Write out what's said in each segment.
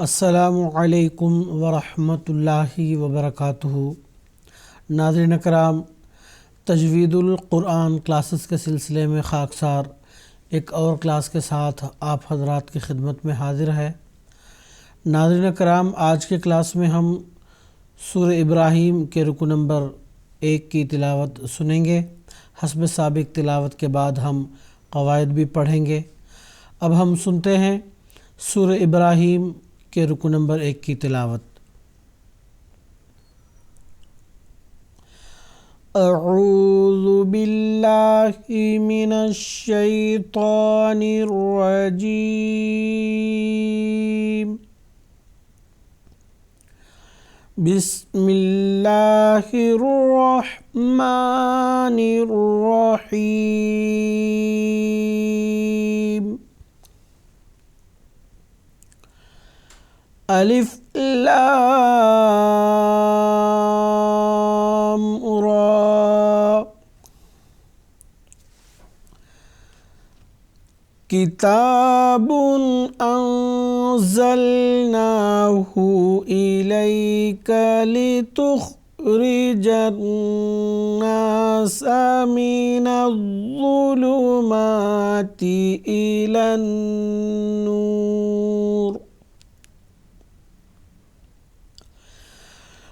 السلام علیکم ورحمۃ اللہ وبرکاتہ۔ ناظرین کرام، تجوید القرآن کلاسز کے سلسلے میں خاکسار ایک اور کلاس کے ساتھ آپ حضرات کی خدمت میں حاضر ہے۔ ناظرین کرام، آج کے کلاس میں ہم سورہ ابراہیم کے رکوع نمبر 1 کی تلاوت سنیں گے۔ حسب سابق تلاوت کے بعد ہم قواعد بھی پڑھیں گے۔ اب ہم سنتے ہیں سورہ ابراہیم کے رکوع نمبر 1 کی تلاوت۔ اعوذ باللہ من الشیطان الرجیم، بسم اللہ الرحمن الرحیم۔ الف لام را، کتاب انزلناہ الیک لتخرج الناس من الظلمات الی النور،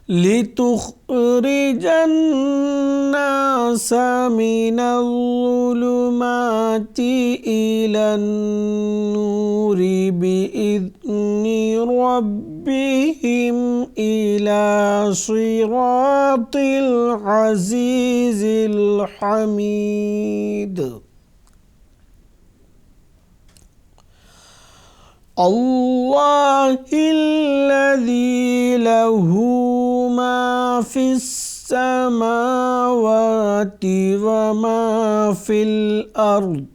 لتخرج الناس من الظلمات إلى النور بإذن ربهم إلى صراط العزيز الحميد۔ اللہ الذی لہ ما فی السماوات وما فی الارض،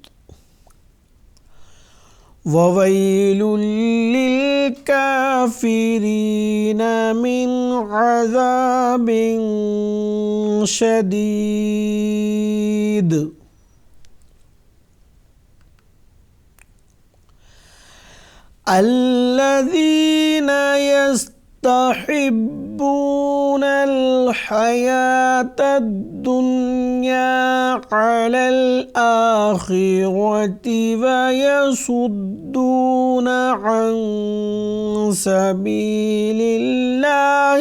وویل للکافرین من عذاب شدید۔ الذین یستحبون الحیاة الدنیا علی الآخرة ویصدون عن سبیل اللہ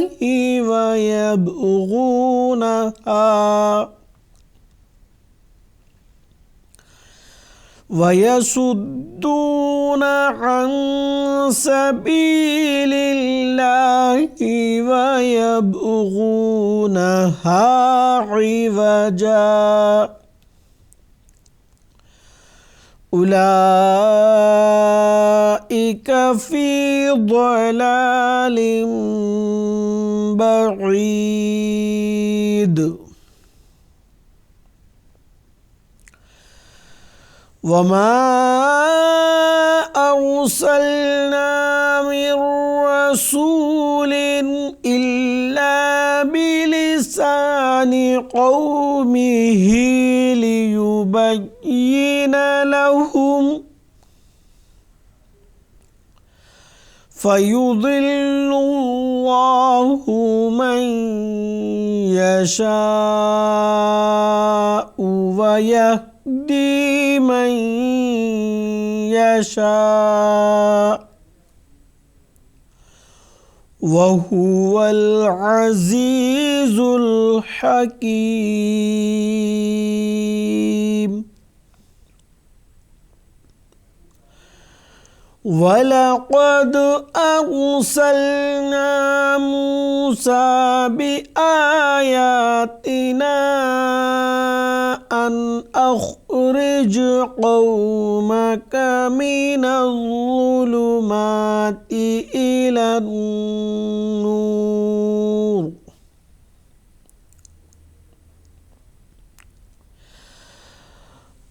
وَيَصُدُّونَ عَن سَبِيلِ اللَّهِ وَيَبْغُونَهَا عِوَجًا، أُولَئِكَ فِي ضَلَالٍ بَعِيدٍ۔ وَمَا أَرْسَلْنَا مِن رَّسُولٍ إِلَّا بِلِسَانِ قَوْمِهِ لِيُبَيِّنَ لَهُمْ، فَيُضِلُّ اللَّهُ مَن يَشَاءُ وَيَهْدِي من يشاء، وهو العزيز الحكيم۔ وَلَقَدْ أَرْسَلْنَا مُوسَى بِآيَاتِنَا أَنْ أَخْرِجْ قَوْمَكَ مِنَ الظُّلُمَاتِ إِلَى النُّورِ،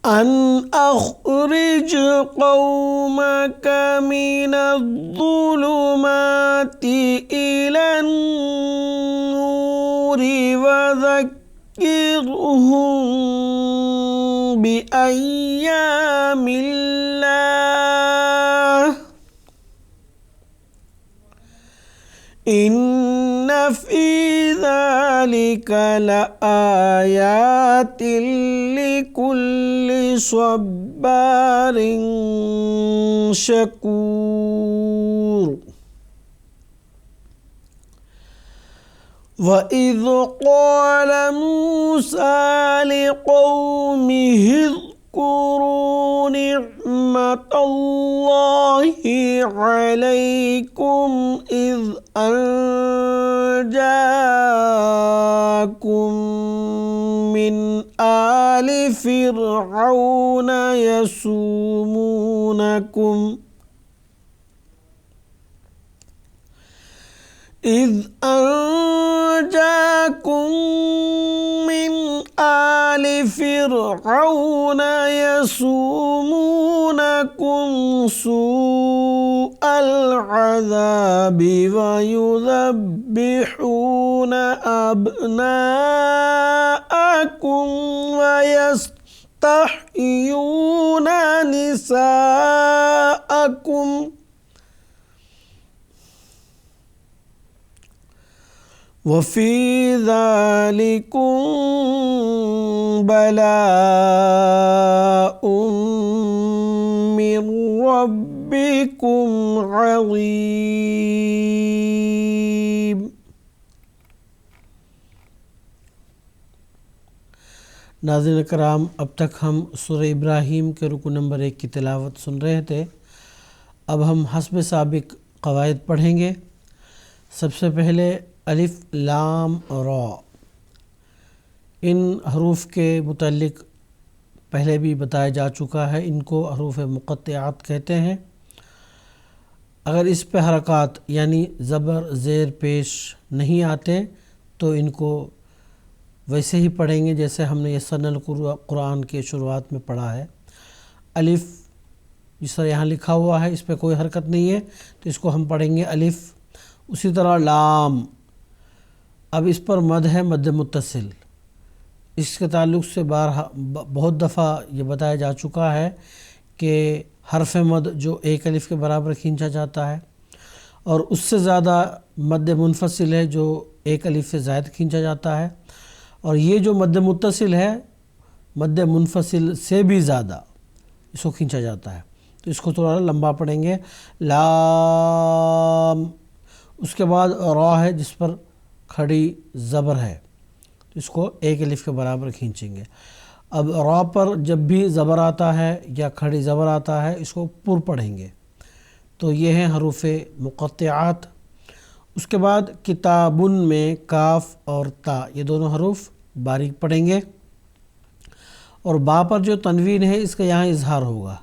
أن أخرج قومك من الظلمات إلى النور وذكرهم بأيام الله، إن في ذلك لآيات لكل صبار شكور وَإِذْ قَالَ مُوسَىٰ لِقَوْمِهِ اذْكُرُوا نِعْمَةَ اللَّهِ عَلَيْكُمْ إِذْ أَنْجَاكُمْ مِنْ آلِ فِرْعَوْنَ يَسُومُونَكُمْ سوء العذاب ويذبحون أبناءكم ويستحيون نساءكم وفي ذلكم بلاء من ربكم عظيم۔ ناظرین کرام، اب تک ہم سورہ ابراہیم کے رکو نمبر 1 کی تلاوت سن رہے تھے۔ اب ہم حسب سابق قواعد پڑھیں گے۔ سب سے پہلے الف لام را، ان حروف کے متعلق پہلے بھی بتایا جا چکا ہے، ان کو حروف مقطعات کہتے ہیں۔ اگر اس پہ حرکات یعنی زبر زیر پیش نہیں آتے تو ان کو ویسے ہی پڑھیں گے جیسے ہم نے یسرنا القرآن کے شروعات میں پڑھا ہے۔ الف جس طرح یہاں لکھا ہوا ہے اس پہ کوئی حرکت نہیں ہے تو اس کو ہم پڑھیں گے الف۔ اسی طرح لام، اب اس پر مد ہے، مد متصل۔ اس کے تعلق سے بہت دفعہ یہ بتایا جا چکا ہے کہ حرف مد جو ایک الف کے برابر کھینچا جاتا ہے، اور اس سے زیادہ مد منفصل ہے جو ایک الف سے زائد کھینچا جاتا ہے، اور یہ جو مد متصل ہے مد منفصل سے بھی زیادہ اس کو کھینچا جاتا ہے۔ تو اس کو تھوڑا لمبا پڑھیں گے، لام۔ اس کے بعد را ہے جس پر کھڑی زبر ہے، تو اس کو ایک الف کے برابر کھینچیں گے۔ اب را پر جب بھی زبر آتا ہے یا کھڑی زبر آتا ہے اس کو پر پڑھیں گے۔ تو یہ ہیں حروف مقطعات۔ اس کے بعد کتابن میں کاف اور تا، یہ دونوں حروف باریک پڑھیں گے، اور با پر جو تنوین ہے اس کا یہاں اظہار ہوگا۔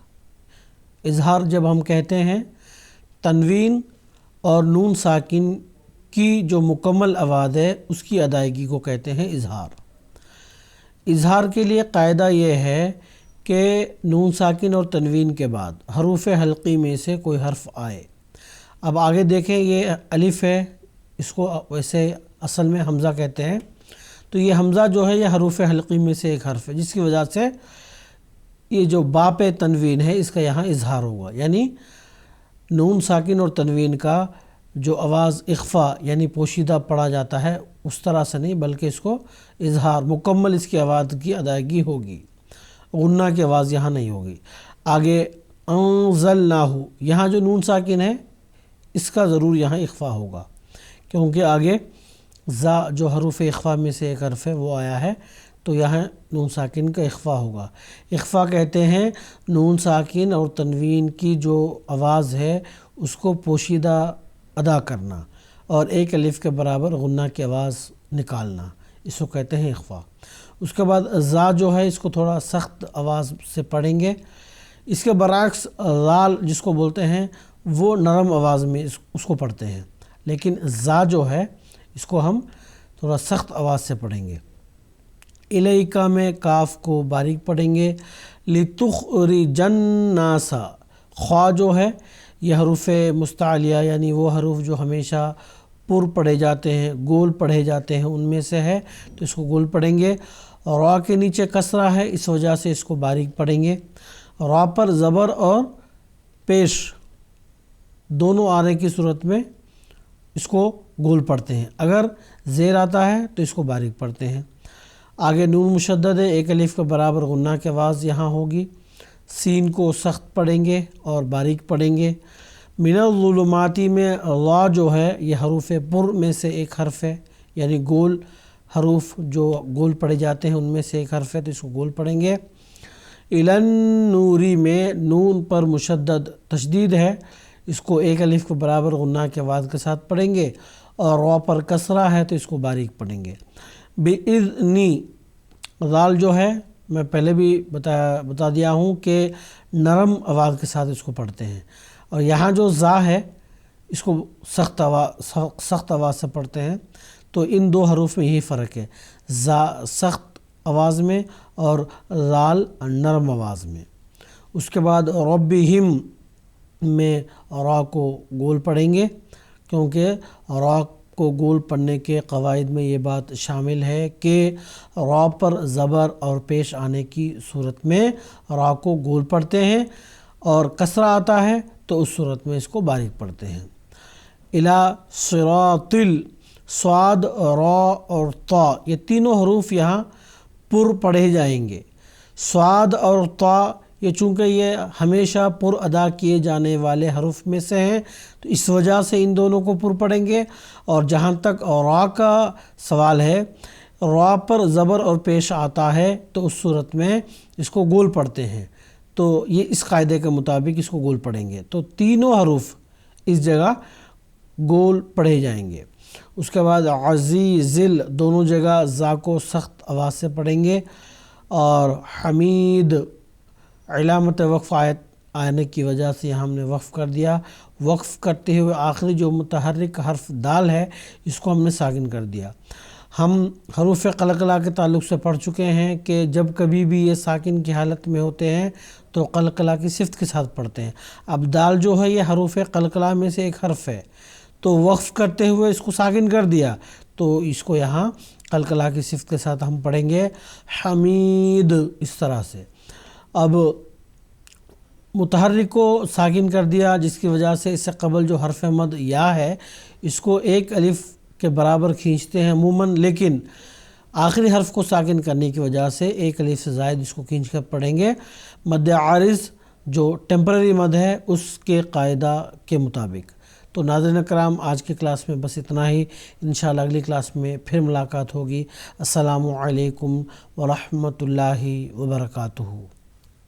اظہار جب ہم کہتے ہیں تنوین اور نون ساکن کی جو مکمل آواز ہے اس کی ادائیگی کو کہتے ہیں اظہار۔ اظہار کے لیے قاعدہ یہ ہے کہ نون ساکن اور تنوین کے بعد حروف حلقی میں سے کوئی حرف آئے۔ اب آگے دیکھیں، یہ الف ہے، اس کو ویسے اصل میں حمزہ کہتے ہیں، تو یہ حمزہ جو ہے یہ حروف حلقی میں سے ایک حرف ہے، جس کی وجہ سے یہ جو با پہ تنوین ہے اس کا یہاں اظہار ہوگا، یعنی نون ساکن اور تنوین کا جو آواز اخفا یعنی پوشیدہ پڑھا جاتا ہے اس طرح سے نہیں، بلکہ اس کو اظہار مکمل اس کی آواز کی ادائیگی ہوگی، غنہ کی آواز یہاں نہیں ہوگی۔ آگے انزلناہ، یہاں جو نون ساکن ہے اس کا ضرور یہاں اخفا ہوگا، کیونکہ آگے زا جو حروف اخفا میں سے ایک حرف ہے وہ آیا ہے، تو یہاں نون ساکن کا اخفا ہوگا۔ اخفا کہتے ہیں نون ساکن اور تنوین کی جو آواز ہے اس کو پوشیدہ ادا کرنا اور ایک الف کے برابر غنہ کی آواز نکالنا، اس کو کہتے ہیں اخفا۔ اس کے بعد زا جو ہے اس کو تھوڑا سخت آواز سے پڑھیں گے۔ اس کے برعکس زال جس کو بولتے ہیں وہ نرم آواز میں اس کو پڑھتے ہیں، لیکن زا جو ہے اس کو ہم تھوڑا سخت آواز سے پڑھیں گے۔ الیکا میں کاف کو باریک پڑھیں گے۔ لتخرج الناس، خوا جو ہے یہ حروف مستعلیہ یعنی وہ حروف جو ہمیشہ پر پڑھے جاتے ہیں، گول پڑھے جاتے ہیں، ان میں سے ہے، تو اس کو گول پڑھیں گے۔ را کے نیچے کسرہ ہے، اس وجہ سے اس کو باریک پڑھیں گے۔ را پر زبر اور پیش دونوں آنے کی صورت میں اس کو گول پڑھتے ہیں، اگر زیر آتا ہے تو اس کو باریک پڑھتے ہیں۔ آگے نون مشدد ہے، ایک الف کے برابر غنہ کی آواز یہاں ہوگی، سین کو سخت پڑھیں گے اور باریک پڑھیں گے۔ من الظلماتی میں لا جو ہے یہ حروف پر میں سے ایک حرف ہے، یعنی گول حروف جو گول پڑھے جاتے ہیں ان میں سے ایک حرف ہے، تو اس کو گول پڑھیں گے۔ الی النوری میں نون پر مشدد تشدید ہے، اس کو ایک الف کے برابر غنہ کی آواز کے ساتھ پڑھیں گے، اور را پر کسرہ ہے تو اس کو باریک پڑھیں گے۔ بِإِذْنِ ذال جو ہے میں پہلے بھی بتا دیا ہوں کہ نرم آواز کے ساتھ اس کو پڑھتے ہیں، اور یہاں جو زا ہے اس کو سخت آواز سے پڑھتے ہیں، تو ان دو حروف میں یہی فرق ہے، زا سخت آواز میں اور ذال نرم آواز میں۔ اس کے بعد ربہم میں را کو گول پڑھیں گے، کیونکہ را کو گول پڑھنے کے قواعد میں یہ بات شامل ہے کہ را پر زبر اور پیش آنے کی صورت میں را کو گول پڑھتے ہیں، اور کسرہ آتا ہے تو اس صورت میں اس کو باریک پڑھتے ہیں۔ الی صراط صاد، را اور طا یہ تینوں حروف یہاں پر پڑھے جائیں گے۔ صاد اور طا یہ چونکہ یہ ہمیشہ پر ادا کیے جانے والے حروف میں سے ہیں تو اس وجہ سے ان دونوں کو پر پڑھیں گے، اور جہاں تک را کا سوال ہے، را پر زبر اور پیش آتا ہے تو اس صورت میں اس کو گول پڑھتے ہیں، تو یہ اس قاعدے کے مطابق اس کو گول پڑھیں گے، تو تینوں حروف اس جگہ گول پڑھے جائیں گے۔ اس کے بعد عزیزل دونوں جگہ زا کو سخت آواز سے پڑھیں گے، اور حمید علامت وقف آنے کی وجہ سے ہم نے وقف کر دیا، وقف کرتے ہوئے آخری جو متحرک حرف دال ہے اس کو ہم نے ساکن کر دیا۔ ہم حروف قلقلہ کے تعلق سے پڑھ چکے ہیں کہ جب کبھی بھی یہ ساکن کی حالت میں ہوتے ہیں تو قلقلہ کی صفت کے ساتھ پڑھتے ہیں۔ اب دال جو ہے یہ حروف قلقلہ میں سے ایک حرف ہے، تو وقف کرتے ہوئے اس کو ساکن کر دیا، تو اس کو یہاں قلقلہ کی صفت کے ساتھ ہم پڑھیں گے حمید، اس طرح سے۔ اب متحرک کو ساکن کر دیا، جس کی وجہ سے اس سے قبل جو حرف مد یا ہے اس کو ایک الف کے برابر کھینچتے ہیں عموماً، لیکن آخری حرف کو ساکن کرنے کی وجہ سے ایک الف سے زائد اس کو کھینچ کر پڑھیں گے مد عارض جو ٹیمپرری مد ہے اس کے قاعدہ کے مطابق۔ تو ناظرین اکرام آج کی کلاس میں بس اتنا ہی، انشاءاللہ اگلی کلاس میں پھر ملاقات ہوگی۔ السلام علیکم ورحمۃ اللہ وبرکاتہ۔